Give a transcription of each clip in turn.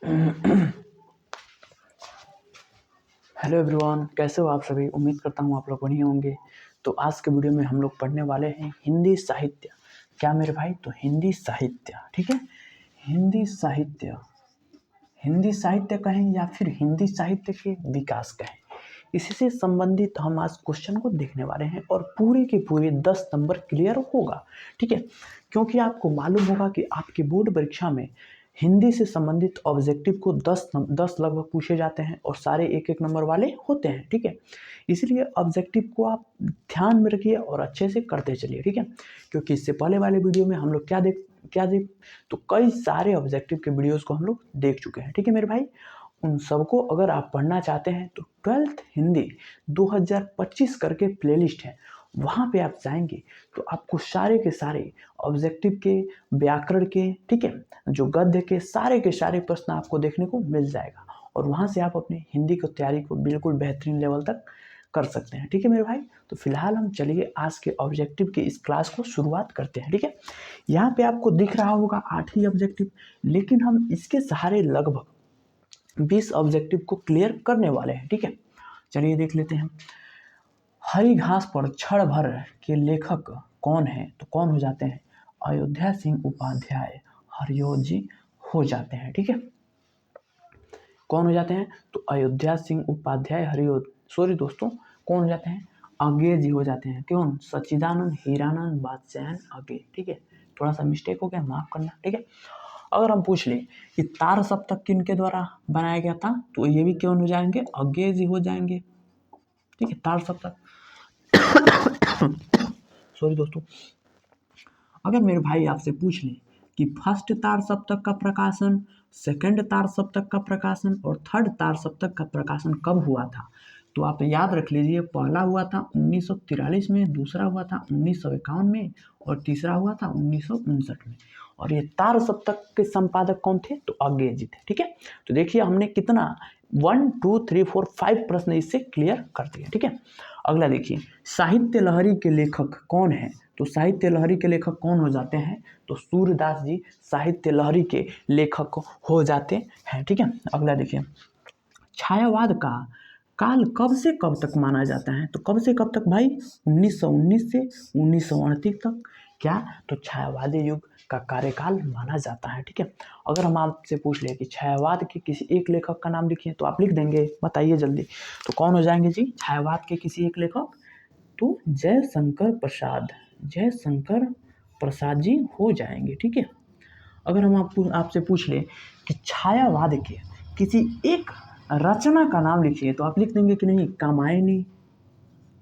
Hello everyone, कैसे हो आप सभी। उम्मीद करता हूँ आप लोग बढ़िया होंगे। तो आज के वीडियो में हम लोग पढ़ने वाले हैं हिंदी साहित्य। क्या मेरे भाई? तो हिंदी साहित्य, ठीक है। हिंदी साहित्य, हिंदी साहित्य कहें या फिर हिंदी साहित्य के विकास कहें, इसी से संबंधित हम आज क्वेश्चन को देखने वाले हैं और पूरे के पूरे 10 नंबर क्लियर होगा, ठीक है। क्योंकि आपको मालूम होगा कि आपके बोर्ड परीक्षा में हिंदी से संबंधित ऑब्जेक्टिव को 10 लगभग पूछे जाते हैं और सारे एक एक नंबर वाले होते हैं, ठीक है। इसलिए ऑब्जेक्टिव को आप ध्यान में रखिए और अच्छे से करते चलिए, ठीक है। क्योंकि इससे पहले वाले वीडियो में हम लोग क्या देख तो कई सारे ऑब्जेक्टिव के वीडियोस को हम लोग देख चुके हैं, ठीक है मेरे भाई। उन सबको अगर आप पढ़ना चाहते हैं तो 12th हिंदी 2025 करके प्लेलिस्ट है, वहाँ पे आप जाएंगे तो आपको सारे के सारे ऑब्जेक्टिव के, व्याकरण के, ठीक है, जो गद्य के सारे प्रश्न आपको देखने को मिल जाएगा और वहाँ से आप अपनी हिंदी की तैयारी को बिल्कुल बेहतरीन लेवल तक कर सकते हैं, ठीक है मेरे भाई। तो फिलहाल हम चलिए आज के ऑब्जेक्टिव के इस क्लास को शुरुआत करते हैं, ठीक है। यहाँ पे आपको दिख रहा होगा 8 ही ऑब्जेक्टिव, लेकिन हम इसके सहारे लगभग 20 ऑब्जेक्टिव को क्लियर करने वाले हैं, ठीक है। चलिए देख लेते हैं। हरी घास पर क्षण भर के लेखक कौन है? तो कौन हो जाते हैं? अयोध्या सिंह उपाध्याय हरिओ जी हो जाते हैं, ठीक है। कौन हो जाते हैं? तो अयोध्या सिंह उपाध्याय हरिओ, सॉरी दोस्तों, कौन हो जाते हैं? अज्ञे जी हो जाते हैं। कौन? सच्चिदानंद हीरानंद बादशाहन अज्ञे, ठीक है। थोड़ा सा मिस्टेक हो गया, माफ करना, ठीक है। अगर हम पूछ लें कि तार सप्तक किनके द्वारा बनाया गया था, तो ये भी कौन हो जाएंगे? अज्ञे जी हो जाएंगे, ठीक है। तार सप्तक सॉरी दोस्तों। अगर मेरे भाई आपसे पूछ लें कि फर्स्ट तार सप्तक का प्रकाशन, सेकंड तार सप्तक का प्रकाशन और थर्ड तार सप्तक का प्रकाशन कब हुआ था, तो आप याद रख लीजिए, पहला हुआ था 1943 में, दूसरा हुआ था 1951 में और तीसरा हुआ था 1959 में। और ये तार सप्तक के संपादक कौन थे? तो अज्ञे जी थे, ठीक है। तो देखिए हमने कितना 1 2 3 4 5 प्रश्न इससे क्लियर कर दिए, ठीक है। अगला देखिए, साहित्य लहरी के लेखक कौन है? तो साहित्य लहरी के लेखक कौन हो जाते हैं? तो सूरदास जी साहित्य लहरी के लेखक हो जाते हैं, ठीक है। अगला देखिए, छायावाद का काल कब से कब तक माना जाता है? तो कब से कब तक भाई? 1919 से 1938 तक। क्या? तो छायावादी युग का कार्यकाल माना जाता है, ठीक है। अगर हम आपसे पूछ ले कि छायावाद के किसी एक लेखक का नाम लिखिए, तो आप लिख देंगे, बताइए जल्दी। तो कौन हो जाएंगे जी छायावाद के किसी एक लेखक? तो जय शंकर प्रसाद जी हो जाएंगे, ठीक है। अगर हम आपसे पूछ ले कि छायावाद के किसी एक रचना का नाम लिखिए, तो आप लिख देंगे कि नहीं? कामायनी,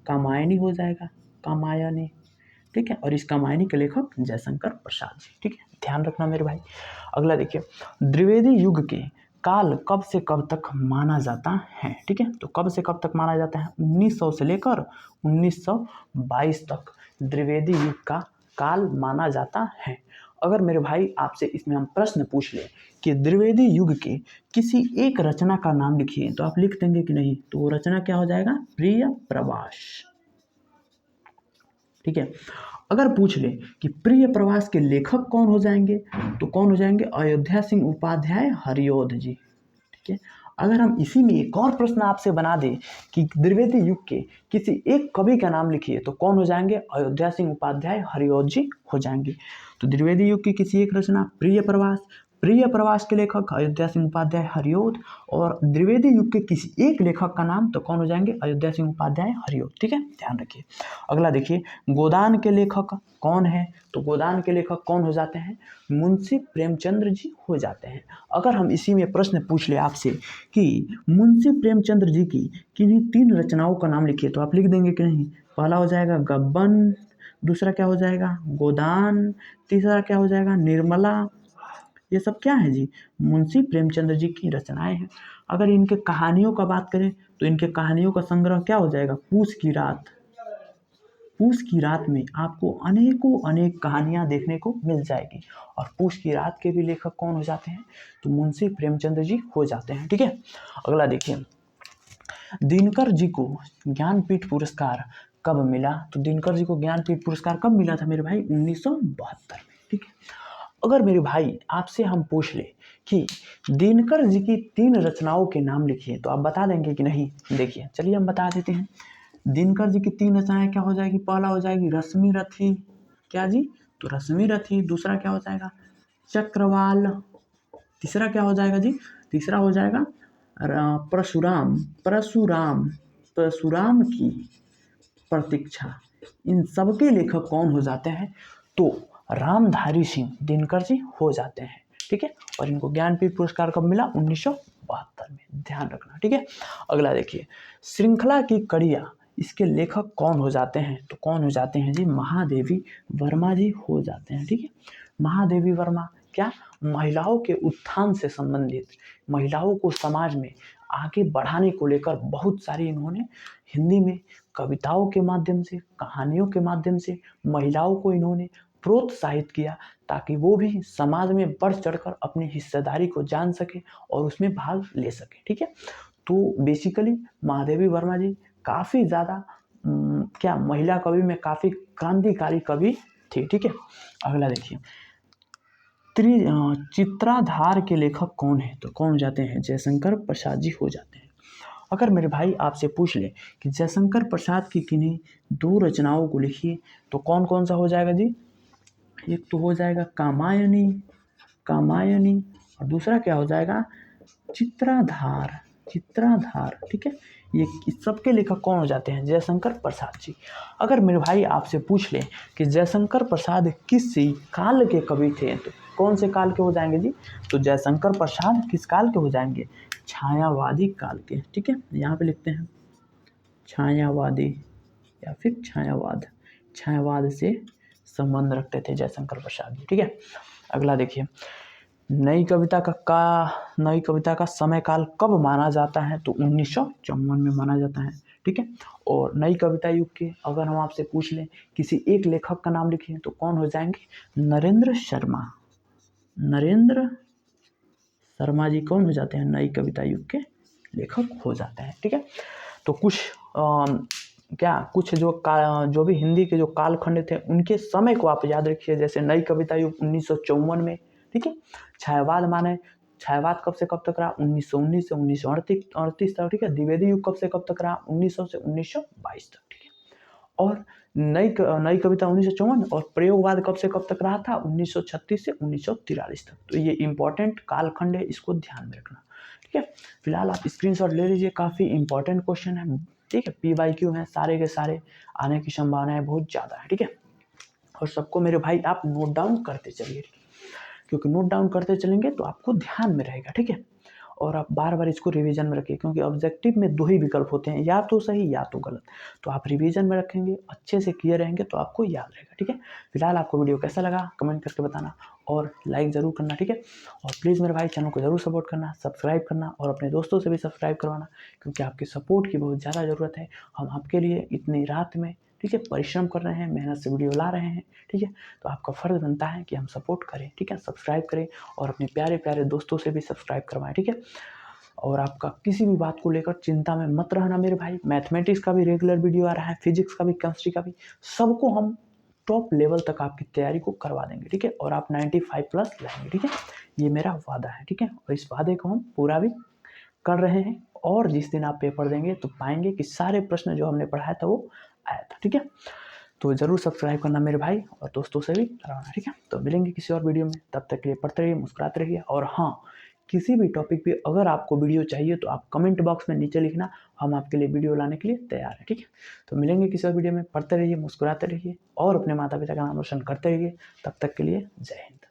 कामायनी हो जाएगा, कामायनी, ठीक है। और इस कामायनी के लेखक जयशंकर प्रसाद जी, ठीक है, ध्यान रखना मेरे भाई। अगला देखिए, द्विवेदी युग के काल कब से कब तक माना जाता है, ठीक है। तो कब से कब तक माना जाता है? 1900 से लेकर 1922 तक द्विवेदी युग का काल माना जाता है। अगर मेरे भाई आपसे इसमें हम प्रश्न पूछ ले कि द्विवेदी युग के किसी एक रचना का नाम लिखिए, तो आप लिख देंगे कि नहीं? तो वो रचना क्या हो जाएगा? प्रिय प्रवास, ठीक है। अगर पूछ ले कि प्रिय प्रवास के लेखक कौन हो जाएंगे, तो कौन हो जाएंगे? अयोध्या सिंह उपाध्याय हरिओध जी, ठीक है। अगर हम इसी में एक और प्रश्न आपसे बना दें कि द्विवेदी युग के किसी एक कवि का नाम लिखिए, तो कौन हो जाएंगे? अयोध्या सिंह उपाध्याय हरिओध जी हो जाएंगे। तो द्विवेदी युग की किसी एक रचना प्रिय प्रवास, प्रिय प्रवास के लेखक अयोध्या सिंह उपाध्याय हरिओध, और द्विवेदी युग के किसी एक लेखक का नाम तो कौन हो जाएंगे? अयोध्या सिंह उपाध्याय हरिओध, ठीक है, ध्यान रखिए। अगला देखिए, गोदान के लेखक कौन है? तो गोदान के लेखक कौन हो जाते हैं? मुंशी प्रेमचंद्र जी हो जाते हैं। अगर हम इसी में प्रश्न पूछ ले आपसे कि मुंशी प्रेमचंद्र जी की किन्हीं 3 रचनाओं का नाम लिखिए, तो आप लिख देंगे कि नहीं? पहला हो जाएगा गब्बन, दूसरा क्या हो जाएगा? गोदान, तीसरा क्या हो जाएगा? निर्मला। ये सब क्या है जी? मुंशी प्रेमचंद्र जी की रचनाएं हैं। अगर इनके कहानियों का बात करें तो इनके कहानियों का संग्रह क्या हो जाएगा? पूस की रात। पूस की रात में आपको अनेक कहानियां देखने को मिल जाएगी। और पूस की रात के भी लेखक कौन हो जाते हैं? तो मुंशी प्रेमचंद्र जी हो जाते हैं, ठीक है। अगला देखिए, दिनकर जी को ज्ञानपीठ पुरस्कार कब मिला? तो दिनकर जी को ज्ञानपीठ पुरस्कार कब मिला था मेरे भाई? 1972 में, ठीक है। अगर मेरे भाई आपसे हम पूछ ले कि दिनकर जी की 3 रचनाओं के नाम लिखिए। तो आप बता देंगे कि नहीं? देखिए चलिए हम बता देते हैं। दिनकर जी की 3 रचनाएं क्या हो जाएगी? पहला हो जाएगी रश्मि रथी, क्या जी? तो रश्मि रथी। दूसरा क्या हो जाएगा? चक्रवाल। तीसरा क्या हो जाएगा जी? तीसरा हो जाएगा परशुराम परशुराम परशुराम की प्रतीक्षा। इन सबके लेखक कौन हो जाते हैं? तो रामधारी सिंह दिनकर जी हो जाते हैं। ठीक है, और इनको ज्ञानपीठ पुरस्कार कब मिला? 1972 में, ध्यान रखना। ठीक है, अगला देखिए, श्रृंखला की कड़ियाँ, इसके लेखक कौन हो जाते हैं? तो कौन हो जाते हैं जी? महादेवी वर्मा जी हो जाते हैं। ठीक है, महादेवी वर्मा क्या? महिलाओं के उत्थान से संबंधित, महिलाओं को समाज में आगे बढ़ाने को लेकर बहुत सारी इन्होंने हिंदी में कविताओं के माध्यम से, कहानियों के माध्यम से महिलाओं को इन्होंने प्रोत्साहित किया, ताकि वो भी समाज में बढ़ चढ़कर अपनी हिस्सेदारी को जान सके और उसमें भाग ले सके। ठीक है, तो बेसिकली महादेवी वर्मा जी काफ़ी ज़्यादा क्या महिला कवि में काफ़ी क्रांतिकारी कवि थे। ठीक है, अगला देखिए, चित्राधार के लेखक कौन है? तो कौन हो जाते हैं? जयशंकर प्रसाद जी हो जाते हैं। अगर मेरे भाई आपसे पूछ ले कि जयशंकर प्रसाद की किन्हीं 2 रचनाओं को लिखिए, तो कौन कौन सा हो जाएगा जी? एक तो हो जाएगा कामायनी, कामायनी, और दूसरा क्या हो जाएगा? चित्राधार, चित्राधार। ठीक है, ये इस सबके लेखक कौन हो जाते हैं? जयशंकर प्रसाद जी। अगर मेरे भाई आपसे पूछ ले कि जयशंकर प्रसाद किस काल के कवि थे, तो कौन से काल के हो जाएंगे जी? तो जयशंकर प्रसाद किस काल के हो जाएंगे? छायावादी काल के। ठीक है, यहाँ पे लिखते हैं छायावादी या फिर छायावाद, छायावाद से संबंध रखते थे जयशंकर प्रसाद जी। ठीक है, अगला देखिए, नई कविता का समय काल कब माना जाता है? तो 1954 में माना जाता है। ठीक है, और नई कविता युग के अगर हम आपसे पूछ लें किसी एक लेखक का नाम लिखिए, तो कौन हो जाएंगे? नरेंद्र शर्मा, नरेंद्र शर्मा जी कौन हो जाते हैं? नई कविता युग के लेखक हो जाते हैं। ठीक है, तो कुछ कुछ जो भी हिंदी के जो कालखंड थे उनके समय को आप याद रखिए। जैसे नई कविता युग 1954 में। ठीक है, छायावाद कब से कब तक रहा? 1919 से 1938 तक। ठीक है, द्विवेदी युग कब से कब तक रहा? 1900 से 1922 तक। ठीक है, और नई कविता 1954, और प्रयोगवाद कब से कब तक रहा था? 1936 से 1943 तक। तो ये इंपॉर्टेंट कालखंड है, इसको ध्यान में रखना। ठीक है, फिलहाल आप स्क्रीनशॉट ले लीजिए, काफ़ी इंपॉर्टेंट क्वेश्चन है। ठीक है, PYQ हैं सारे के सारे, आने की संभावनाएं बहुत ज़्यादा है। ठीक है, और सबको मेरे भाई आप नोट डाउन करते चलिए, क्योंकि नोट डाउन करते चलेंगे तो आपको ध्यान में रहेगा। ठीक है, और आप बार बार इसको रिवीजन में रखिए, क्योंकि ऑब्जेक्टिव में 2 ही विकल्प होते हैं, या तो सही या तो गलत। तो आप रिवीजन में रखेंगे, अच्छे से किए रहेंगे तो आपको याद रहेगा। ठीक है, फिलहाल आपको वीडियो कैसा लगा कमेंट करके बताना, और लाइक ज़रूर करना। ठीक है, और प्लीज़ मेरे भाई चैनल को ज़रूर सपोर्ट करना, सब्सक्राइब करना, और अपने दोस्तों से भी सब्सक्राइब करवाना, क्योंकि आपकी सपोर्ट की बहुत ज़्यादा ज़रूरत है। हम आपके लिए इतनी रात में, ठीक है, परिश्रम कर रहे हैं, मेहनत से वीडियो ला रहे हैं। ठीक है, तो आपका फ़र्ज़ बनता है कि हम सपोर्ट करें। ठीक है, सब्सक्राइब करें, और अपने प्यारे प्यारे दोस्तों से भी सब्सक्राइब करवाएं। ठीक है, और आपका किसी भी बात को लेकर चिंता में मत रहना मेरे भाई। मैथमेटिक्स का भी रेगुलर वीडियो आ रहा है, फिजिक्स का भी, केमिस्ट्री का भी, सबको हम टॉप लेवल तक आपकी तैयारी को करवा देंगे। ठीक है, और आप 95 प्लस लाएंगे। ठीक है, ये मेरा वादा है। ठीक है, और इस वादे को हम पूरा भी कर रहे हैं, और जिस दिन आप पेपर देंगे तो पाएंगे कि सारे प्रश्न जो हमने पढ़ाया था वो आया था। ठीक है, तो ज़रूर सब्सक्राइब करना मेरे भाई, और दोस्तों से भी करवाना। ठीक है, तो मिलेंगे किसी और वीडियो में, तब तक के लिए पढ़ते रहिए, मुस्कुराते रहिए। और हाँ, किसी भी टॉपिक पे अगर आपको वीडियो चाहिए तो आप कमेंट बॉक्स में नीचे लिखना, हम आपके लिए वीडियो लाने के लिए तैयार हैं। ठीक है, तो मिलेंगे किसी और वीडियो में, पढ़ते रहिए, मुस्कुराते रहिए, और अपने माता पिता का नाम रोशन करते रहिए। तब तक के लिए जय हिंद।